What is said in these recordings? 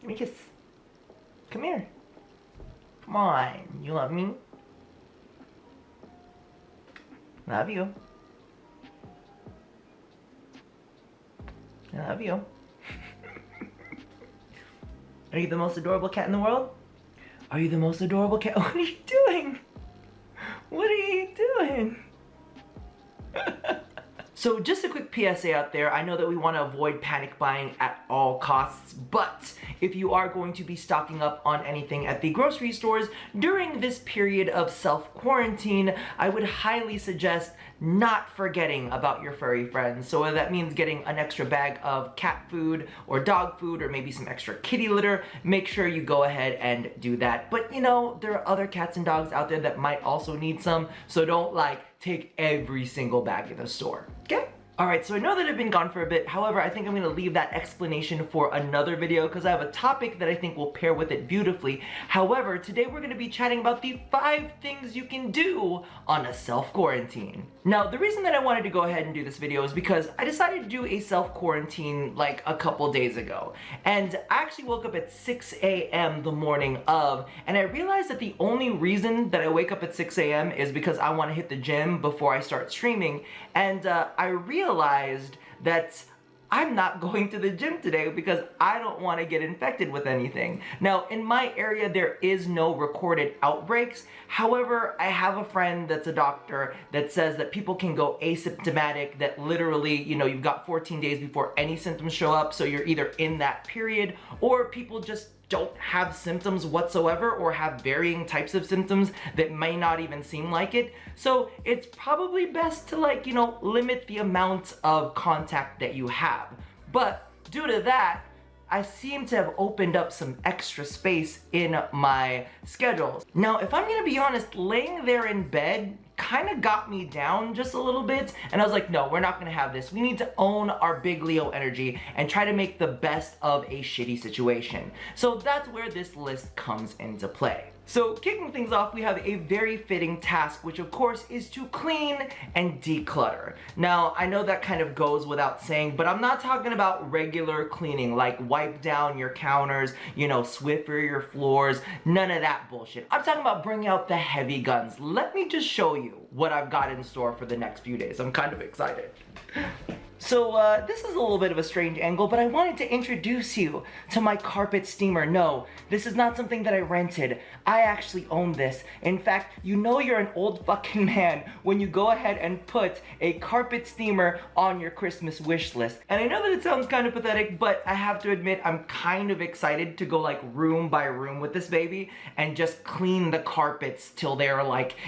Give me a kiss. Come here. Come on. You love me? Love you. I love you. Are you the most adorable cat in the world? Are you the most adorable cat? What are you doing? What are you doing? So just a quick PSA out there, I know that we want to avoid panic buying at all costs, but if you are going to be stocking up on anything at the grocery stores during this period of self-quarantine, I would highly suggest not forgetting about your furry friends. So that means getting an extra bag of cat food or dog food or maybe some extra kitty litter. Make sure you go ahead and do that. But you know, there are other cats and dogs out there that might also need some, so don't take every single bag in the store, okay? Alright, so I know that I've been gone for a bit, however, I think I'm going to leave that explanation for another video because I have a topic that I think will pair with it beautifully. However, today we're going to be chatting about the 5 things you can do on a self-quarantine. Now, the reason that I wanted to go ahead and do this video is because I decided to do a self-quarantine like a couple days ago. And I actually woke up at 6 a.m. the morning of, and I realized that the only reason that I wake up at 6 a.m. is because I want to hit the gym before I start streaming. And I realized that I'm not going to the gym today because I don't want to get infected with anything. Now, in my area, there is no recorded outbreaks. However, I have a friend that's a doctor that says that people can go asymptomatic, that literally, you know, you've got 14 days before any symptoms show up, so you're either in that period, or people just don't have symptoms whatsoever or have varying types of symptoms that may not even seem like it. So it's probably best to limit the amount of contact that you have. But due to that, I seem to have opened up some extra space in my schedules. Now, if I'm gonna be honest, laying there in bed kind of got me down just a little bit, and I was like, no, we're not gonna have this. We need to own our big Leo energy and try to make the best of a shitty situation. So that's where this list comes into play. So kicking things off, we have a very fitting task, which of course is to clean and declutter. Now, I know that kind of goes without saying, but I'm not talking about regular cleaning, like wipe down your counters, Swiffer your floors, none of that bullshit. I'm talking about bringing out the heavy guns. Let me just show you what I've got in store for the next few days. I'm kind of excited. So this is a little bit of a strange angle, but I wanted to introduce you to my carpet steamer. No, this is not something that I rented. I actually own this. In fact, you know you're an old fucking man when you go ahead and put a carpet steamer on your Christmas wish list. And I know that it sounds kind of pathetic, but I have to admit I'm kind of excited to go room by room with this baby and just clean the carpets till they're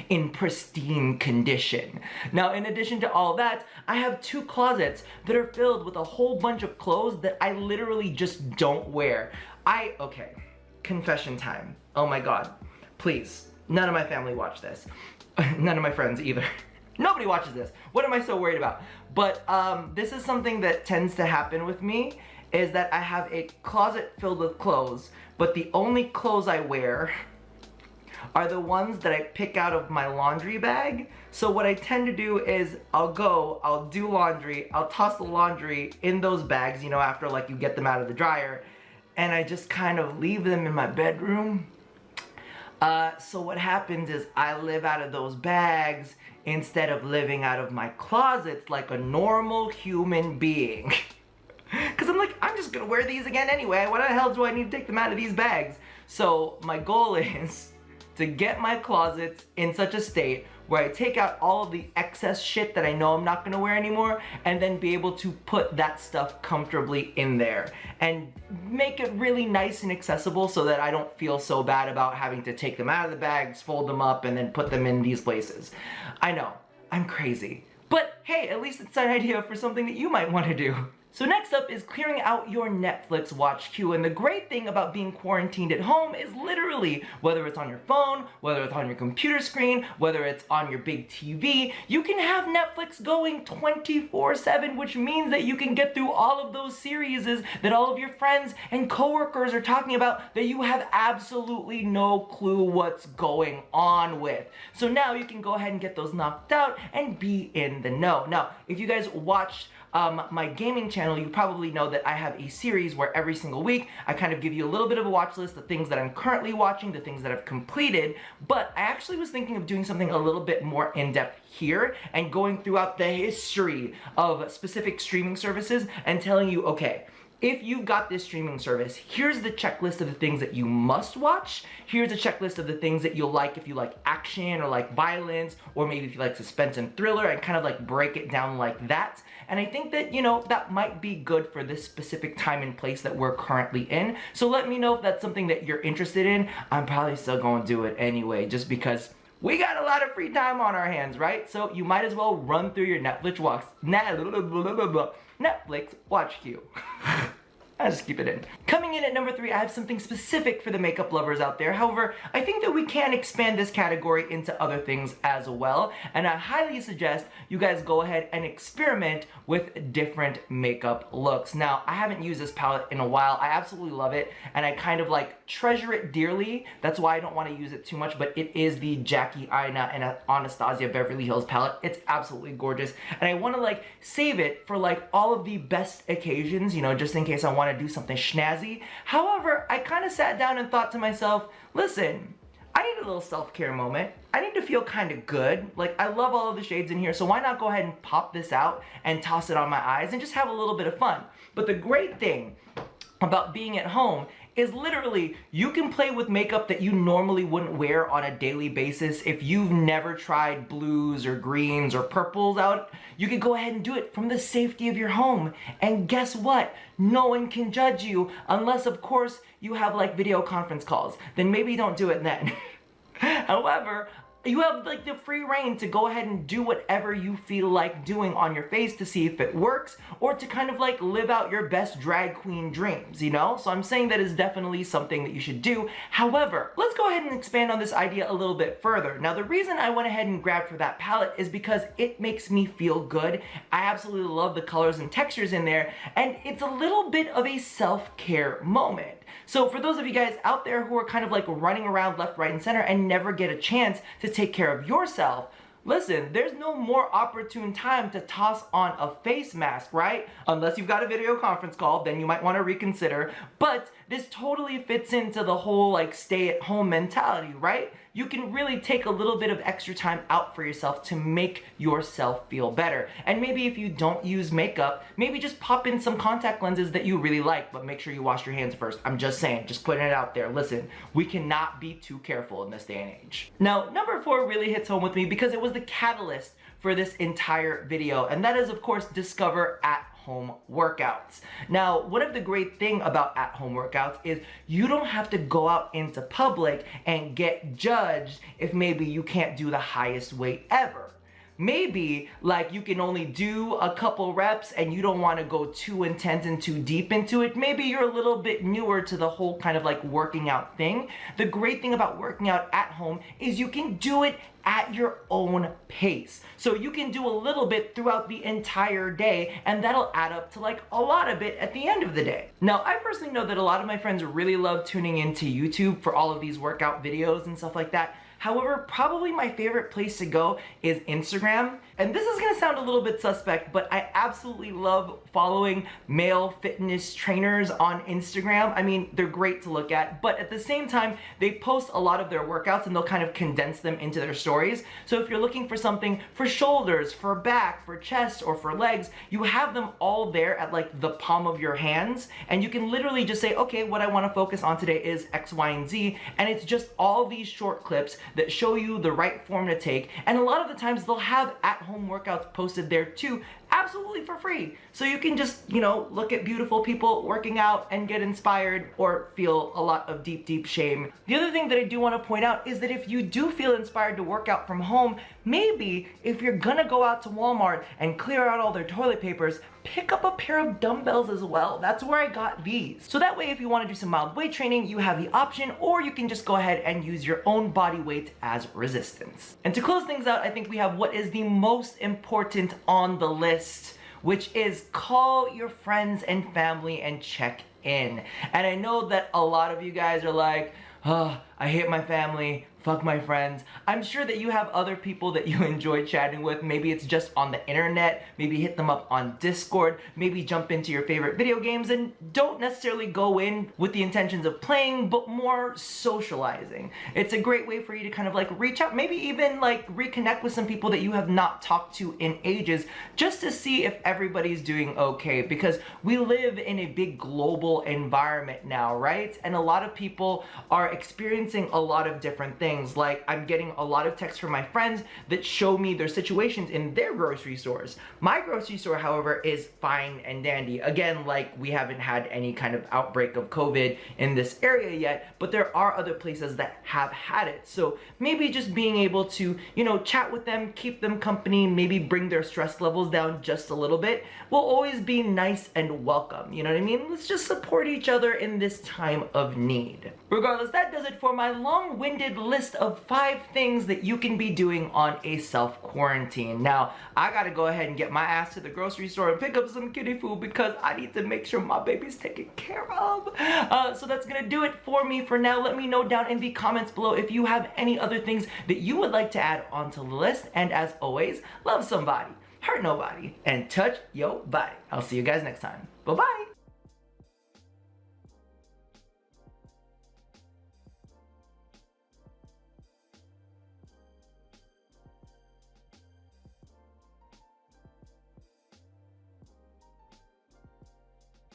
in pristine condition. Now, in addition to all that, I have 2 closets that are filled with a whole bunch of clothes that I literally just don't wear. Okay, confession time. Oh my god. Please, none of my family watch this. None of my friends either. Nobody watches this. What am I so worried about? But this is something that tends to happen with me, is that I have a closet filled with clothes, but the only clothes I wear are the ones that I pick out of my laundry bag. So what I tend to do is I'll do laundry, I'll toss the laundry in those bags, after you get them out of the dryer, and I just kind of leave them in my bedroom. So what happens is I live out of those bags instead of living out of my closets like a normal human being. Cause I'm just gonna wear these again anyway. Why the hell do I need to take them out of these bags? So my goal is to get my closets in such a state where I take out all of the excess shit that I know I'm not gonna wear anymore, and then be able to put that stuff comfortably in there and make it really nice and accessible so that I don't feel so bad about having to take them out of the bags, fold them up, and then put them in these places. I know, I'm crazy. But hey, at least it's an idea for something that you might want to do. So next up is clearing out your Netflix watch queue. And the great thing about being quarantined at home is literally, whether it's on your phone, whether it's on your computer screen, whether it's on your big TV, you can have Netflix going 24/7, which means that you can get through all of those series that all of your friends and coworkers are talking about that you have absolutely no clue what's going on with. So now you can go ahead and get those knocked out and be in the know. Now, if you guys watched my gaming channel, you probably know that I have a series where every single week I kind of give you a little bit of a watch list, the things that I'm currently watching, the things that I've completed, but I actually was thinking of doing something a little bit more in-depth here and going throughout the history of specific streaming services and telling you, okay, if you've got this streaming service, here's the checklist of the things that you must watch. Here's a checklist of the things that you'll like if you like action or like violence, or maybe if you like suspense and thriller, and kind of like break it down like that. And I think that, you know, that might be good for this specific time and place that we're currently in. So let me know if that's something that you're interested in. I'm probably still gonna do it anyway, just because we got a lot of free time on our hands, right? So you might as well run through your Netflix watch queue. I'll just keep it in. Coming in at number 3, I have something specific for the makeup lovers out there. However, I think that we can expand this category into other things as well, and I highly suggest you guys go ahead and experiment with different makeup looks. Now, I haven't used this palette in a while. I absolutely love it, and I kind of like treasure it dearly. That's why I don't want to use it too much, but it is the Jackie Aina and Anastasia Beverly Hills palette. It's absolutely gorgeous, and I want to like save it for like all of the best occasions, you know, just in case I want to do something schnazzy. However, I kind of sat down and thought to myself, listen, I need a little self-care moment. I need to feel kind of good. Like, I love all of the shades in here, so why not go ahead and pop this out and toss it on my eyes and just have a little bit of fun. But the great thing about being at home is literally you can play with makeup that you normally wouldn't wear on a daily basis. If you've never tried blues or greens or purples out, you can go ahead and do it from the safety of your home. And guess what? No one can judge you unless, of course, you have like video conference calls. Then maybe don't do it then. However, you have like the free reign to go ahead and do whatever you feel like doing on your face to see if it works, or to kind of like live out your best drag queen dreams, you know? So I'm saying that is definitely something that you should do. However, let's go ahead and expand on this idea a little bit further. Now, the reason I went ahead and grabbed for that palette is because it makes me feel good. I absolutely love the colors and textures in there, and it's a little bit of a self-care moment. So for those of you guys out there who are kind of like running around left, right, and center and never get a chance to take care of yourself, listen, there's no more opportune time to toss on a face mask, right? Unless you've got a video conference call, then you might want to reconsider. But this totally fits into the whole like stay-at-home mentality, right? You can really take a little bit of extra time out for yourself to make yourself feel better. And maybe if you don't use makeup, maybe just pop in some contact lenses that you really like, but make sure you wash your hands first. I'm just saying, just putting it out there. Listen, we cannot be too careful in this day and age. Now, number 4 really hits home with me because it was the catalyst for this entire video, and that is, of course, discover at-home workouts. Now, one of the great thing about at-home workouts is you don't have to go out into public and get judged if maybe you can't do the highest weight ever. Maybe like you can only do a couple reps and you don't want to go too intense and too deep into it. Maybe you're a little bit newer to the whole kind of like working out thing. The great thing about working out at home is you can do it at your own pace. So you can do a little bit throughout the entire day, and that'll add up to like a lot of it at the end of the day. Now, I personally know that a lot of my friends really love tuning into YouTube for all of these workout videos and stuff like that. However, probably my favorite place to go is Instagram. And this is gonna sound a little bit suspect, but I absolutely love following male fitness trainers on Instagram. I mean, they're great to look at, but at the same time, they post a lot of their workouts and they'll kind of condense them into their stories. So if you're looking for something for shoulders, for back, for chest, or for legs, you have them all there at like the palm of your hands. And you can literally just say, okay, what I wanna focus on today is X, Y, and Z. And it's just all these short clips that show you the right form to take. And a lot of the times they'll have at-home workouts posted there too, absolutely for free. So you can just, you know, look at beautiful people working out and get inspired or feel a lot of deep, deep shame. The other thing that I do want to point out is that if you do feel inspired to work out from home, maybe if you're gonna go out to Walmart and clear out all their toilet papers, pick up a pair of dumbbells as well. That's where I got these. So that way, if you want to do some mild weight training, you have the option, or you can just go ahead and use your own body weight as resistance. And to close things out, I think we have what is the most important on the list, which is call your friends and family and check in. And I know that a lot of you guys are like, oh, I hate my family. fuck my friends. I'm sure that you have other people that you enjoy chatting with. Maybe it's just on the internet, maybe hit them up on Discord, maybe jump into your favorite video games and don't necessarily go in with the intentions of playing, but more socializing. It's a great way for you to kind of like reach out, maybe even like reconnect with some people that you have not talked to in ages, just to see if everybody's doing okay, because we live in a big global environment now, right? And a lot of people are experiencing a lot of different things. Like, I'm getting a lot of texts from my friends that show me their situations in their grocery stores. My grocery store, however, is fine and dandy. Again, like, we haven't had any kind of outbreak of COVID in this area yet, but there are other places that have had it. So maybe just being able to, you know, chat with them, keep them company, maybe bring their stress levels down just a little bit, will always be nice and welcome. You know what I mean? Let's just support each other in this time of need. Regardless, that does it for my long-winded list of 5 things that you can be doing on a self-quarantine. Now, I gotta go ahead and get my ass to the grocery store and pick up some kitty food because I need to make sure my baby's taken care of. So that's gonna do it for me for now. Let me know down in the comments below if you have any other things that you would like to add onto the list. And as always, love somebody, hurt nobody, and touch your body. I'll see you guys next time. Bye-bye.